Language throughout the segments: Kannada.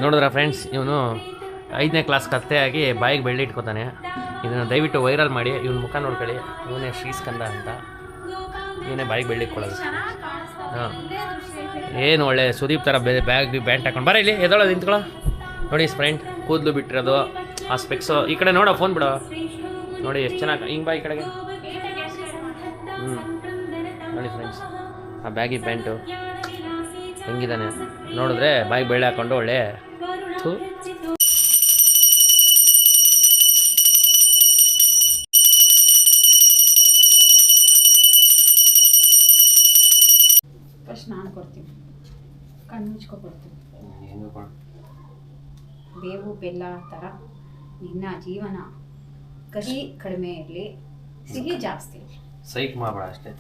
ನೋಡಿದ್ರ ಫ್ರೆಂಡ್ಸ್, ಇವನು 5ನೇ ಕ್ಲಾಸ್ ಕತ್ತೆ ಆಗಿ ಬಾಯಿಗೆ ಬೆಳ್ಳಿ ಇಟ್ಕೋತಾನೆ. ಇದನ್ನು ದಯವಿಟ್ಟು ವೈರಲ್ ಮಾಡಿ. ಇವನ ಮುಖ ನೋಡ್ಕೊಳ್ಳಿ, ಇವನೇ ಶ್ರೀಸ್ಕಂದ ಅಂತ. ಇವನೇ ಬಾಯಿಗೆ ಬೆಳ್ಳಿ ಇಟ್ಕೊಳ್ಳೋದು. ಹಾಂ, ಏನು ಒಳ್ಳೆ ಸುದೀಪ್ ಥರ ಬ್ಯಾಂಟ್ ಹಾಕೊಂಡು ಬರ ಇಲ್ಲಿ ಎದೊಳಗೆ ನಿಂತ್ಕೊಳ್ಳೋ. ನೋಡಿ ಫ್ರೆಂಡ್, ಕೂದಲು ಬಿಟ್ಟಿರೋದು, ಆ ಸ್ಪೆಕ್ಸು. ಈ ಕಡೆ ನೋಡೋ, ಫೋನ್ ಬಿಡೋ. ನೋಡಿ ಎಷ್ಟು ಚೆನ್ನಾಗಿ ಹಿಂಗೆ ಬಾ ಈ ಕಡೆಗೆ. ನೋಡಿ ಫ್ರೆಂಡ್ಸ್, ಆ ಬ್ಯಾಗಿ ಪ್ಯಾಂಟು ಹೆಂಗಿದ್ದಾನೆ ನೋಡಿದ್ರೆ, ಬಾಯಿಗೆ ಬೆಳ್ಳಿ ಹಾಕ್ಕೊಂಡು ಒಳ್ಳೆ ಫಸ್ಟ್ ನಾನು ಕೊಡ್ತೀನಿ, ಕಣ್ಣು ಮುಚ್ಕೊಡ್ತೀನಿ. ಬೇವು ಬೆಲ್ಲ ಥರ ನಿನ್ನ ಜೀವನ ಕಹಿ ಕಡಿಮೆ ಇರಲಿ, ಸಿಹಿ ಜಾಸ್ತಿ. ಸೈಕ್ ಮಾಡಬೇಡ ಅಷ್ಟೇ,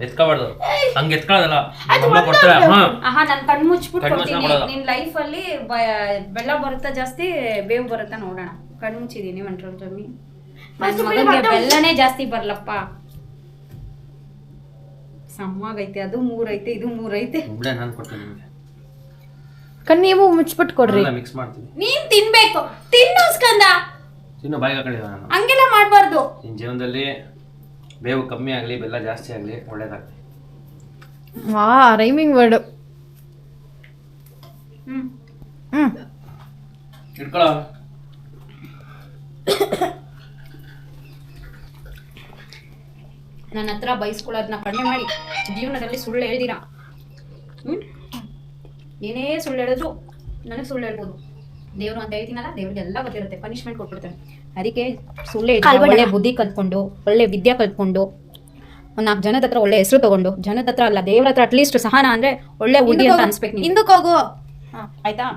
ಎತ್ಕೋಬಾರ್ದು. ಹಂಗೆ ಎತ್ಕೊಳ್ಳೋದಲ್ಲ, ನಾನು ಕಣ್ಣು ಮುಚ್ಬಿಟ್ಟು ನಿನ್ನ ಲೈಫಲ್ಲಿ ಬೆಲ್ಲ ಬರುತ್ತಾ ಜಾಸ್ತಿ, ಬೇವು ಬರುತ್ತಾ ನೋಡೋಣ. ಕಣ್ಣು ಮುಚ್ಚಿದ್ದೀನಿ ಮಂಟ್ರೋಲ್ ಜಮ್ಮಿ. ನನ್ನ ಮಗನಿಗೆ ಬೆಲ್ಲನೇ ಜಾಸ್ತಿ ಬರ್ಲಪ್ಪ. ಸಮ್ಮಗೈತೆ, ಅದು 3 ಐತೆ, ಇದು 3 ಐತೆ. ನಾನು ಕೊಡ್ತೀನಿ ನಿಮಗೆ. ನೀವು ಮುಚ್ಚಿಬಿಟ್ಟು ಕೊಡ್ರಿ, ಮಿಕ್ಸ್ ಮಾಡ್ತೀನಿ. ನೀನ್ ತಿನ್ಬೇಕು, ತಿನ್ನು ಸ್ಕಂದ. ತಿನ್ನು, ಬಾಯಿಗೆ ಹಾಕೊಂಡಿಲ್ಲ ನಾನು. ಹಂಗೆಲ್ಲ ಮಾಡಬಾರ್ದು. ನಿನ್ನ ಜೀವನದಲ್ಲಿ ಬೇವು ಕಮ್ಮಿ ಆಗಲಿ, ಬೆಲ್ಲ ಜಾಸ್ತಿ ಆಗಲಿ, ಒಳ್ಳೇದಾಗ್ತದೆ. ವಾ, ರೈಮಿಂಗ್ ವರ್ಡ್. ಇಟ್ಕೊಳ್ಳೋ. ನನ್ನ ಹತ್ರ ಬಯಸ್ಕೊಳ್ಳೋದನ್ನ ಕಡಿಮೆ ಮಾಡಿ. ಜೀವನದಲ್ಲಿ ಸುಳ್ಳು ಹೇಳ್ದಿರಾ. ಏನೇ ಸುಳ್ಳು ಹೇಳಿದ್ರು ನನಗೆ ಸುಳ್ಳು ಹೇಳ್ಬೋದು. ದೇವ್ರು ಅಂತ ಹೇಳ್ತೀನಲ್ಲ, ದೇವ್ರಿಗೆಲ್ಲ ಗೊತ್ತಿರುತ್ತೆ, ಪನಿಷ್ಮೆಂಟ್ ಕೊಟ್ಬಿಡ್ತಾರೆ. ಅದಕ್ಕೆ ಸುಳ್ಳು ಹೇಳಿ ಒಳ್ಳೆ ಬುದ್ಧಿ ಕಲ್ತ್ಕೊಂಡು, ಒಳ್ಳೆ ವಿದ್ಯೆ ಕಲ್ತ್ಕೊಂಡು, ಒಂದು 4 ಜನದ ಹತ್ರ ಒಳ್ಳೆ ಹೆಸರು ತಗೊಂಡು, ಜನದ ಹತ್ರ ಅಲ್ಲ ದೇವ್ರ ಹತ್ರ ಅಟ್ಲೀಸ್ಟ್ ಸಹನ ಅಂದ್ರೆ ಒಳ್ಳೆ ಹುಡುಗಿ ಅಂತ ಅನ್ಸ್ಬೇಕು. ಹಿಂದಕ್ಕೆ ಹೋಗು. ಆಯ್ತಾ?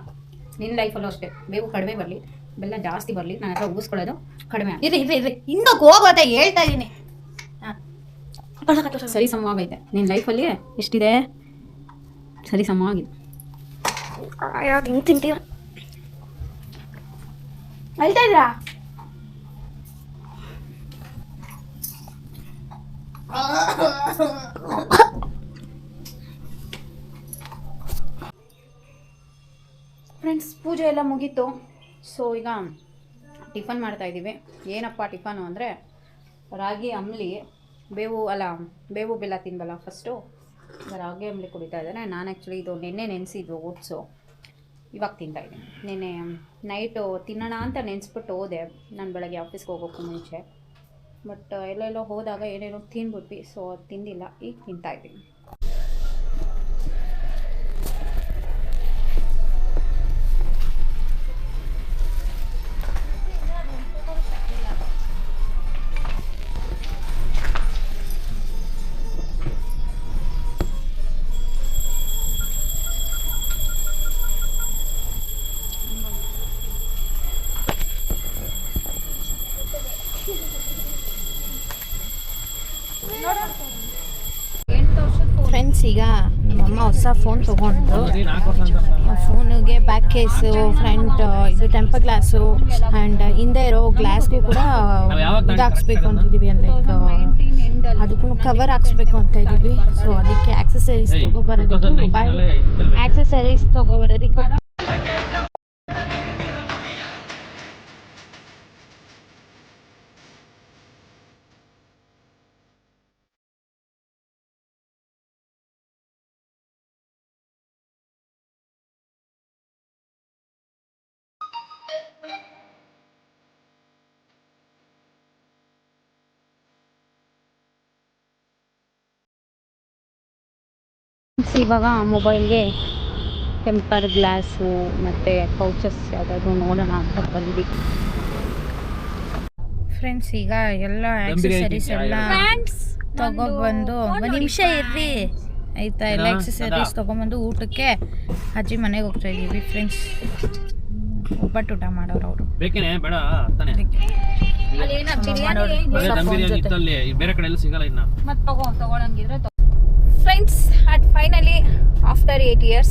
ನಿನ್ನ ಲೈಫಲ್ಲೂ ಅಷ್ಟೇ, ಬೇವು ಕಡಿಮೆ ಬರಲಿ, ಬೆಲ್ಲ ಜಾಸ್ತಿ ಬರಲಿ, ನನ್ನ ಹತ್ರ ಉಗಿಸ್ಕೊಳ್ಳೋದು ಕಡಿಮೆ. ಇರ್ರಿ ಹಿಂದಕ್ಕೆ ಹೋಗೋದ ಹೇಳ್ತಾ ಇದೀನಿ. ಸರಿ ಸಮವಾಗೈತೆ ನಿನ್ನ ಲೈಫಲ್ಲಿ. ಎಷ್ಟಿದೆ ಸರಿ ಸಮವಾಗಿದೆ. ಹಿಂಗೆ ತಿಂತೀರ ಅಳ್ತಾ ಇದ್ರಾ? ಫ್ರೆಂಡ್ಸ್, ಪೂಜೆ ಎಲ್ಲ ಮುಗೀತು. ಸೊ ಈಗ ಟಿಫನ್ ಮಾಡ್ತಾ ಇದ್ದೀವಿ. ಏನಪ್ಪ ಟಿಫನು ಅಂದರೆ, ರಾಗಿ ಅಂಬ್ಲಿ, ಬೇವು ಬೆಲ್ಲ ತಿನ್ಬಲ್ಲ ಫಸ್ಟು. ರಾಗಿ ಅಂಬ್ಲಿ ಕುಡಿತಾ ಇದ್ದಾನೆ. ನಾನು ಆ್ಯಕ್ಚುಲಿ ಇದು ನೆನ್ನೆ ನೆನೆಸಿದ್ದು ಓಟ್ಸು, ಇವಾಗ ತಿಂತಾಯಿದ್ದೀನಿ. ನೆನ್ನೆ ನೈಟು ತಿನ್ನೋಣ ಅಂತ ನೆನೆಸ್ಬಿಟ್ಟು ಹೋದೆ ನಾನು ಬೆಳಗ್ಗೆ ಆಫೀಸ್ಗೆ ಹೋಗೋಕ್ಕೂ ಮುಂಚೆ. ಬಟ್ ಎಲ್ಲೆಲ್ಲೋ ಹೋದಾಗ ಏನೇನೋ ತಿಂದ್ಬಿಟ್ವಿ, ಸೊ ತಿಂದಿಲ್ಲ. ಈಗ ತಿಂತಾಯಿದ್ದೀನಿ. ಫ್ರೆಂಡ್ಸ್, ಈಗ ನಮ್ಮಮ್ಮ ಹೊಸ ಫೋನ್ ತೊಗೊಂಡು, ಫೋನಿಗೆ ಬ್ಯಾಕ್ ಕೇಸು, ಫ್ರಂಟ್ ಇದು ಟೆಂಪರ್ ಗ್ಲಾಸು ಆ್ಯಂಡ್ ಹಿಂದೆ ಇರೋ ಗ್ಲಾಸ್ಗೂ ಕೂಡ ಇದು ಹಾಕ್ಸ್ಬೇಕು ಅಂತಿದ್ದೀವಿ. ಅಂದರೆ ಅದಕ್ಕೂ ಕವರ್ ಹಾಕ್ಸ್ಬೇಕು ಅಂತ ಇದ್ದೀವಿ. ಸೊ ಅದಕ್ಕೆ ಆಕ್ಸೆಸರೀಸ್ ತೊಗೊಬರೋದಕ್ಕೆ, ಮೊಬೈಲ್ ಆಕ್ಸೆಸರೀಸ್ ತೊಗೊಬರೋದಕ್ಕೆ ಇವಾಗ ಮೊಬೈಲ್ಗೆ ಟೆಂಪರ್ ಗ್ಲಾಸು ಮತ್ತು ಪೌಚಸ್ ಯಾವುದಾದ್ರು ನೋಡೋಣ ಅಂತ ಬಂದ್ವಿ. ಫ್ರೆಂಡ್ಸ್, ಈಗ ಎಲ್ಲ ಆಕ್ಸೆಸರೀಸ್ ಎಲ್ಲ ತಗೊಬಂದು, ಒಂದು ನಿಮಿಷ ಇರ್ರಿ ಆಯಿತಾ? ಎಲ್ಲ ಆಕ್ಸೆಸರೀಸ್ ತೊಗೊಂಬಂದು ಊಟಕ್ಕೆ ಅಜ್ಜಿ ಮನೆಗೆ ಹೋಗ್ತಾ ಇದ್ದೀವಿ. ಫ್ರೆಂಡ್ಸ್, ಒಬ್ಬಟ್ಟು ಊಟ ಮಾಡೋರು ಅವರು. ಫ್ರೆಂಡ್ಸ್, ಫೈನಲಿ ಆಫ್ಟರ್ 8 years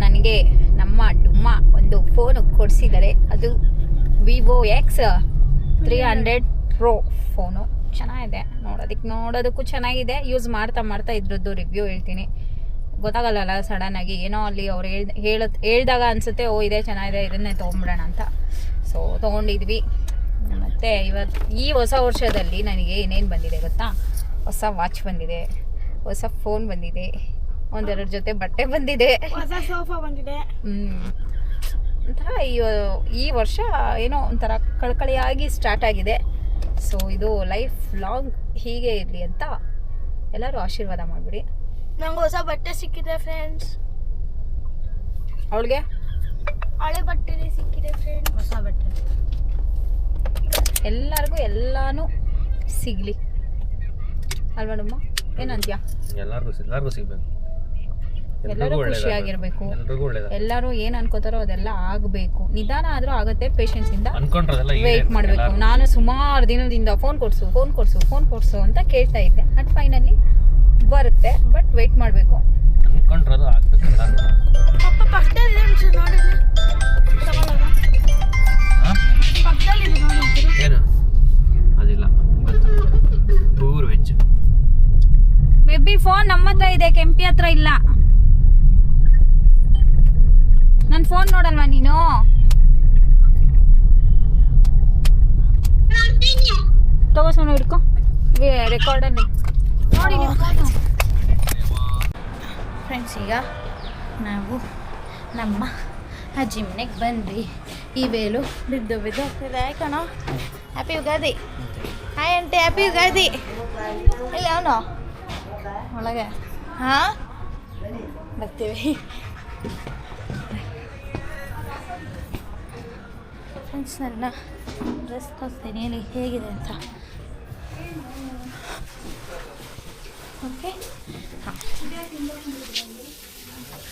ನನಗೆ ನಮ್ಮ ಡುಮ್ಮ ಒಂದು ಫೋನ್ ಕೊಡಿಸಿದ್ದಾರೆ. ಅದು ವಿವೋ X300 Pro ಫೋನು. ಚೆನ್ನಾಗಿದೆ, ನೋಡೋದಕ್ಕೂ ಚೆನ್ನಾಗಿದೆ. ಯೂಸ್ ಮಾಡ್ತಾ ಇದ್ರದ್ದು ರಿವ್ಯೂ ಹೇಳ್ತೀನಿ. ಗೊತ್ತಾಗಲ್ಲ ಸಡನ್ನಾಗಿ ಏನೋ ಅಲ್ಲಿ ಅವ್ರು ಹೇಳ್ದಾಗ ಅನಿಸುತ್ತೆ ಓ ಇದೇ ಚೆನ್ನಾಗಿದೆ ಇದನ್ನೇ ತೊಗೊಂಬಿಡೋಣ ಅಂತ. ಸೊ ತೊಗೊಂಡಿದ್ವಿ. ಮತ್ತು ಇವತ್ತು ಈ ಹೊಸ ವರ್ಷದಲ್ಲಿ ನನಗೆ ಏನೇನು ಬಂದಿದೆ ಗೊತ್ತಾ? ಹೊಸ ವಾಚ್ ಬಂದಿದೆ, ಹೊಸ ಫೋನ್ ಬಂದಿದೆ, ಒಂದೆರಡು ಜೊತೆ ಬಟ್ಟೆ ಬಂದಿದೆ, ಹೊಸ ಸೋಫಾ ಬಂದಿದೆ. ಒಂಥರ ಈ ವರ್ಷ ಏನೋ ಒಂಥರ ಕಳಕಳಿಯಾಗಿ ಸ್ಟಾರ್ಟ್ ಆಗಿದೆ. ಸೊ ಇದು ಲೈಫ್ ಲಾಂಗ್ ಹೀಗೆ ಇರಲಿ ಅಂತ ಎಲ್ಲರೂ ಆಶೀರ್ವಾದ ಮಾಡಿಬಿಡಿ. ನಂಗೆ ಹೊಸ ಬಟ್ಟೆ ಸಿಕ್ಕಿದೆ ಫ್ರೆಂಡ್ಸ್. ಅವಳಿಗೆ ಹಳೆ ಬಟ್ಟೆ ಸಿಕ್ಕಿದೆ ಫ್ರೆಂಡ್ಸ್. ಹೊಸ ಬಟ್ಟೆ ಎಲ್ಲರಿಗೂ ಎಲ್ಲಾನು ಸಿಗಲಿ ಅಲ್ವಾ ನಮ್ಮ? ಏನಂತ್ಯಾ? ಎಲ್ಲರಿಗೂ ಸಿಗಬೇಕು, ಎಲ್ಲರೂ ಖುಷಿಯಾಗಿರ್ಬೇಕು, ಎಲ್ರಿಗೂ ಒಳ್ಳೇದು. ಎಲ್ಲರೂ ಏನು ಅನ್ಕೋತಾರೋ ಅದೆಲ್ಲ ಆಗಬೇಕು. ನಿಧಾನ ಆದರೂ ಆಗುತ್ತೆ, ಪೇಷನ್ಸಿಂದ ಅನ್ಕೊಂಡ್ರದೆಲ್ಲ ವೆಯ್ಟ್ ಮಾಡಬೇಕು. ನಾನು ಸುಮಾರು ದಿನದಿಂದ ಫೋನ್ ಕೊಡಿಸು ಅಂತ ಕೇಳ್ತಾ ಇದ್ದೆ. ಅಟ್ ಫೈನಲಿ ಬರುತ್ತೆ, ಬಟ್ ವೆಯ್ಟ್ ಮಾಡಬೇಕು. ಅನ್ಕೊಂಡ್ರದು ಆಗ್ಬೇಕು ಎಲ್ಲರಿಗೂ. ಪಪ್ಪ ಪಕ್ಕದಲ್ಲಿ ನೋಡಿದ್ರೆ ಪಕ್ಕದಲ್ಲಿ ಏನು ಅದಿಲ್ಲ, ಪೂರ್ ವೆಜ್. ಬೇಬಿ ಫೋನ್ ನಮ್ಮ ಹತ್ರ ಇದೆ, ಕೆಂಪಿ ಹತ್ರ ಇಲ್ಲ. ನನ್ನ ಫೋನ್ ನೋಡಲ್ವಾ ನೀನು? ತಗೋ ಸೋನು, ಹಿಡ್ಕೊ ರೆಕಾರ್ಡಲ್ಲಿ ನೋಡಿ. ಫ್ರೆಂಡ್ಸ್, ಈಗ ನಾವು ನಮ್ಮ ಅಜ್ಜಿ ಮನೆಗೆ ಬಂದ್ವಿ. ಈ ಬೇಲು ಬಿದ್ದು ಹೋಗ್ತಿದೆ ಕಣ. Happy Ugadi. Hi aunty, happy Ugadi. ಇಲ್ಲ ಅವನು ಒಳಗೆ ಹಾಂ ಬರ್ತೀವಿ. ಫ್ರೆಂಡ್ಸ್, ನನ್ನ ಡ್ರೆಸ್ ತೋರಿಸ್ತೀನಿ ಹೇಳಿ ಹೇಗಿದೆ ಅಂತ. ಓಕೆ, ಹಾಂ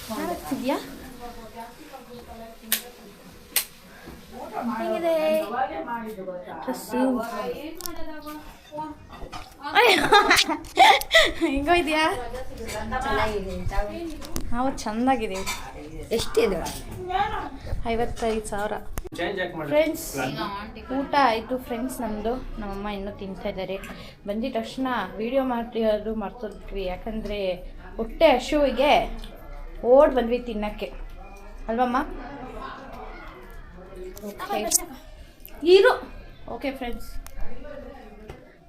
ಕಾಣಿಸ್ತಿದ್ಯಾ? ಹೇಗಿದೆ ಡ್ರೆಸ್ಸು? ಹೆಂಗೋ ಇದೆಯಾ? ನಾವು ಚೆಂದಾಗಿದ್ದೀವಿ. ಎಷ್ಟಿದೆ? 55,000. ಫ್ರೆಂಡ್ಸ್, ಊಟ ಆಯಿತು ಫ್ರೆಂಡ್ಸ್ ನಮ್ಮದು. ನಮ್ಮಮ್ಮ ಇನ್ನೂ ತಿಂತಾ ಇದ್ದಾರೆ. ಬಂದಿದ ತಕ್ಷಣ ವೀಡಿಯೋ ಮಾಡೋದು ಮರ್ತೋದ್ವಿ, ಯಾಕಂದರೆ ಹೊಟ್ಟೆ ಹಸುವಿಗೆ ಓಡ್ ಬಂದ್ವಿ ತಿನ್ನೋಕ್ಕೆ ಅಲ್ವಮ್ಮ? ಓಕೆ ಇರು. ಓಕೆ ಫ್ರೆಂಡ್ಸ್,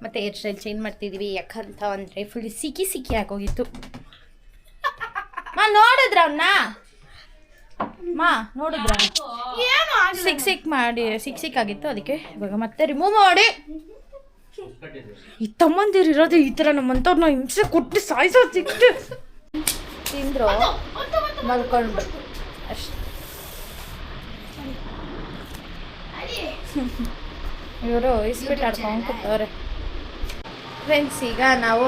ಮತ್ತು ಹೇರ್ ಸ್ಟೈಲ್ ಚೇಂಜ್ ಮಾಡ್ತಿದ್ವಿ. ಯಾಕಂತ ಅಂದರೆ ಫುಲ್ ಸಿಕ್ಕಿ ಆಗೋಗಿತ್ತು. ನೋಡಿದ್ರ ಅವನ್ನ ನೋಡಿದ್ರ ಸಿಕ್ ಆಗಿತ್ತು. ಅದಕ್ಕೆ ಇವಾಗ ಮತ್ತೆ ರಿಮೂವ್ ಮಾಡಿ. ಈ ತಮ್ಮಂದಿರು ಇರೋದು ಈ ಥರ, ನಮ್ಮಂಥವ್ರನ್ನ ಹಿಂಸೆ ಕೊಟ್ಟು ಸಾಯಿಸೋ ಸಿಕ್ತು. ತಿಂದ್ರು ಮಲ್ಕೊಂಡ್ರು ಅಷ್ಟೇ. ಇವರು ಇಸ್ಬಿಟ್ಟು ಆಡ್ಕೊಂಡು ಕೂತವ್ರೆ. ಫ್ರೆಂಡ್ಸ್, ಈಗ ನಾವು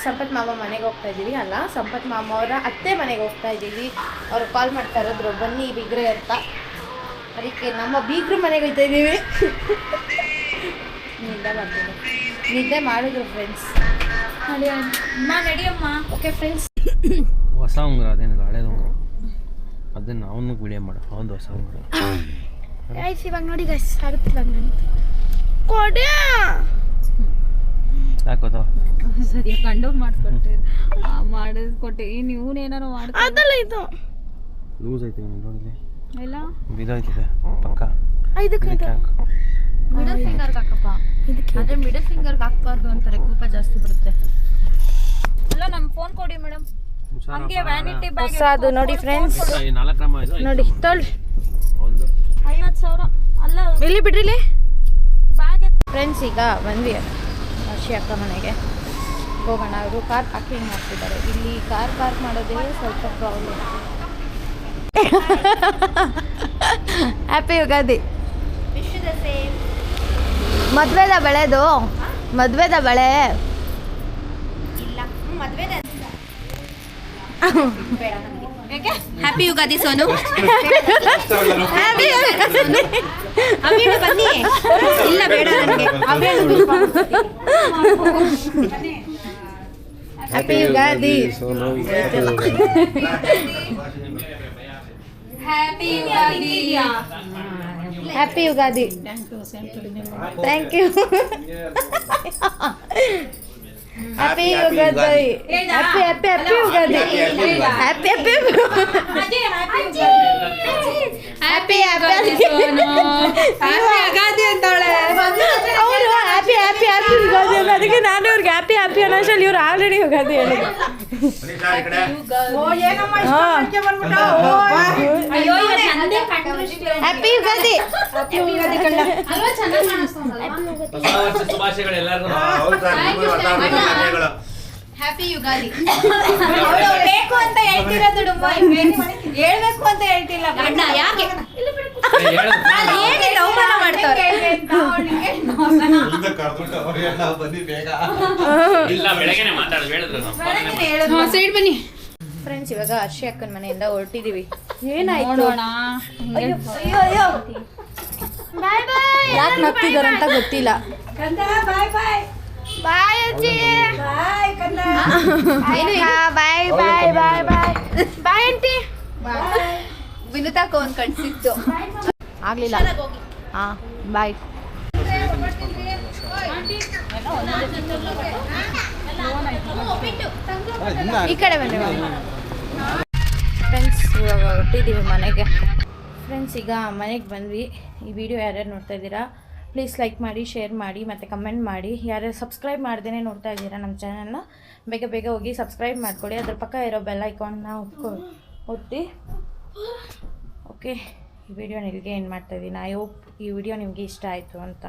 ಸಂಪತ್ ಮಾಮ ಮನೆಗೆ ಹೋಗ್ತಾ ಇದ್ದೀವಿ. ಅಲ್ಲ, ಸಂಪತ್ ಮಾಮ ಅವರ ಅತ್ತೆ ಮನೆಗೆ ಹೋಗ್ತಾ ಇದ್ದೀವಿ. ಅವ್ರು ಕಾಲ್ ಮಾಡ್ತಾ ಇರೋದ್ರು ಬನ್ನಿ ಬೀಗ್ರೆ ಅಂತ. ಅದಕ್ಕೆ ನಮ್ಮ ಬೀಗ್ರು ಮನೆಗೆ ಹೋಗ್ತಾ ಇದ್ದೀವಿ. ನಿದ್ದೆ ಮಾಡಿದ್ರು ಫ್ರೆಂಡ್ಸ್. ನಡಿಯಮ್ಮ. ಓಕೆ ಫ್ರೆಂಡ್ಸ್, ಹೊಸ ಉಂಗುರ ಅದೇನಿಲ್ಲ, ಹಳೇದು ಉಂಗುರ, ಅದನ್ನು ಅವನು ವಿಡಿಯೋ ಮಾಡು. ಅವನು ಹೊಸ ಉಂಗುರ. ಇವಾಗ ನೋಡಿ ಗೈಸ್, ಆಗುತ್ತೆ ಇವಾಗ ನಾನು ಕೊಡೆ ಯಾಕೋದು ಸರಿ ಕಂಡೋರ್ ಮಾಡಿಸ್ಕೊಟ್ಟೆ ಮಾಡಿಸ್ಕೊಟ್ಟೆ. ಇವನೇನಾರು ಮಾಡ್ಕೊ. ಅದಲ್ಲ ಇದು ಲೂಸ್ ಐತೆ ನೋಡಿ, ಇಲ್ಲ ಬಿದ್ದೋಯ್ತಿದೆ ಪಕ್ಕ. ಇದಕ್ಕೆ ಮಿಡಲ್ ಫಿಂಗರ್ಗೆ ಹಾಕಪ್ಪ. ಆದರೆ ಮಿಡಲ್ ಫಿಂಗರ್ಗೆ ಹಾಕ್ಬಾರ್ದು ಅಂತಾರೆ, ಕೋಪ ಜಾಸ್ತಿ ಬರುತ್ತೆ. ಅಲ್ಲ, ನಮ್ಮ ಫೋನ್ ಕೊಡಿ ಮೇಡಮ್. ಹಂಗೆ ವ್ಯಾನಿಟಿ ಬ್ಯಾಗ್ ಹೊಸದು ನೋಡಿ ಫ್ರೆಂಡ್ಸ್. 4 ಗ್ರಾಮ್ ಇದು ನೋಡಿ ತೊಳಿ ಒಂದು 50,000. ಅಲ್ಲ ಇಲ್ಲಿ ಬಿಡ್ರಿಲಿ ಬ್ಯಾಗ್. ಫ್ರೆಂಡ್ಸ್, ಈಗ ಬಂದ್ವಿ ಹರ್ಷಿ ಅಕ್ಕ ಮನೆಗೆ ಹೋಗೋಣ. ಅವರು ಕಾರ್ ಪಾರ್ಕಿಂಗ್ ಮಾಡ್ತಿದ್ದಾರೆ. ಇಲ್ಲಿ ಕಾರ್ ಪಾರ್ಕ್ ಮಾಡೋದೇ ಸ್ವಲ್ಪ ಪ್ರಾಬ್ಲಮ್. ಹ್ಯಾಪಿ ಯುಗಾದಿ. ಮದ್ವೆದ ಬೆಳೆದು ಮದ್ವೆದ ಬೆಳೆ ಹ್ಯಾಪಿ ಯುಗಾದಿ ಸೋನು. ಬನ್ನಿ. ಇಲ್ಲ ಬೇಡ ನನಗೆ. Happy Ugadi. Happy Ugadi. Thank you. Happy Ugadi happy happy happy Ugadi happy happy happy Ugadi ಅಂತಾಳೆ ಅವರು ಹ್ಯಾಪಿ ಹ್ಯಾಪಿ ಹ್ಯಾಪಿ ಯುಗಾದಿ ಅಂತ. ಅದಕ್ಕೆ ನಾನು ಇವ್ರಿಗೆ ಹ್ಯಾಪಿ ಹ್ಯಾಪಿ ಅನ್ನೋಷ್ಟಲ್ಲಿ ಇವ್ರು ಆಲ್ರೆಡಿ ಯುಗಾದಿ ಹೇಳಿದ್ರು. ಹ್ಯಾಪಿ ಯುಗಾದಿ ಶುಭಾಶಯಗಳು ಎಲ್ಲರಿಗೂ. ಹ್ಯಾಪಿ ಯುಗಾದಿ. ಬೇಕು ಅಂತ ಹೇಳ್ತಿರೋದು ಡುಮ್ಮ, ಹೇಳ್ಬೇಕು ಅಂತ ಹೇಳ್ತಿಲ್ಲ. ಅಣ್ಣ ಯಾಕೆ ಏನಿಲ್ಲ ಅವಮಾನ ಮಾಡ್ತಾರೆ. ಇಲ್ಲ ಬೆಳಗ್ಗೆನೆ ಮಾತಾಡೋದು ಹೇಳಿದ್ರು. ಸೈಡ್ ಬನ್ನಿ ಫ್ರೆಂಡ್ಸ್. ಇವಾಗ ಹರ್ಷಿ ಅಕ್ಕನ ಮನೆಯಿಂದ ಹೊರಟಿದೀವಿ. ಏನಾಯ್ತು ಯಾಕೆ ನಗ್ತಿದಾರೆ ಅಂತ ಗೊತ್ತಿಲ್ಲ. ಬಾಯ್ ಅಜ್ಜಿ ಬಾಯ್ ಬಾಯ್ ಬಾಯ್ ಬಾಯ್ ಬಾಯ್ ಆಂಟಿ. ವಿನುತಾಕ ಒಂದ್ ಕಳ್ಸಿತ್ತು. ಆಗ್ಲಿಲ್ಲ. ಹಾ ಬಾಯ್. ಈ ಕಡೆ ಬನ್ನಿ ಫ್ರೆಂಡ್ಸ್. ಇವಾಗ ಹೊರಟಿದ್ದೀವಿ ಮನೆಗೆ. ಫ್ರೆಂಡ್ಸ್ ಈಗ ಮನೆಗೆ ಬಂದ್ವಿ. ಈ ವಿಡಿಯೋ ಯಾರ್ಯಾರು ನೋಡ್ತಾ ಇದ್ದೀರಾ ಪ್ಲೀಸ್ ಲೈಕ್ ಮಾಡಿ, ಶೇರ್ ಮಾಡಿ ಮತ್ತು ಕಮೆಂಟ್ ಮಾಡಿ. ಯಾರ್ಯಾರು ಸಬ್ಸ್ಕ್ರೈಬ್ ಮಾಡ್ದೇ ನೋಡ್ತಾ ಇದ್ದೀರಾ ನಮ್ಮ ಚಾನಲ್ನ ಬೇಗ ಬೇಗ ಹೋಗಿ ಸಬ್ಸ್ಕ್ರೈಬ್ ಮಾಡ್ಕೊಳ್ಳಿ. ಅದ್ರ ಪಕ್ಕ ಇರೋ ಬೆಲ್ ಐಕಾನ್ನ ಒತ್ತಿ. ಓಕೆ, ಈ ವಿಡಿಯೋನ ಇಲ್ಲಿಗೆ ಏನು ಮಾಡ್ತಾಯಿದ್ದೀನಿ. ಐ ಹೋಪ್ ಈ ವಿಡಿಯೋ ನಿಮಗೆ ಇಷ್ಟ ಆಯಿತು ಅಂತ.